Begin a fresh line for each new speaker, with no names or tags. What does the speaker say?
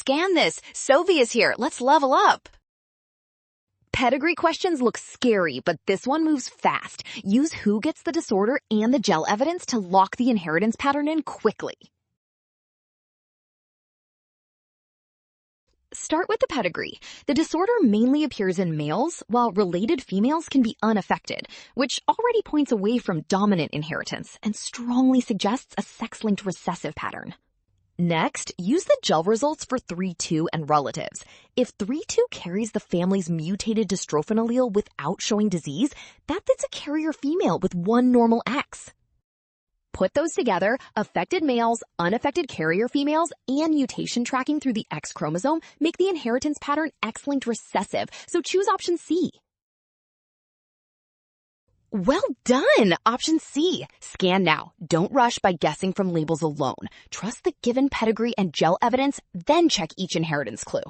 scan this. Sovi is here. Let's level up. Pedigree questions look scary, but this one moves fast. Use who gets the disorder and the gel evidence to lock the inheritance pattern in quickly. Start with the pedigree. The disorder mainly appears in males, while related females can be unaffected, which already points away from dominant inheritance and strongly suggests a sex-linked recessive pattern. Next, use the gel results for 3-2 and relatives. If 3-2 carries the family's mutated dystrophin allele without showing disease, that fits a carrier female with one normal X. Put those together, affected males, unaffected carrier females, and mutation tracking through the X chromosome make the inheritance pattern X-linked recessive, so choose option C. Well done! Option C. Scan now. Don't rush by guessing from labels alone. Trust the given pedigree and gel evidence, then check each inheritance clue.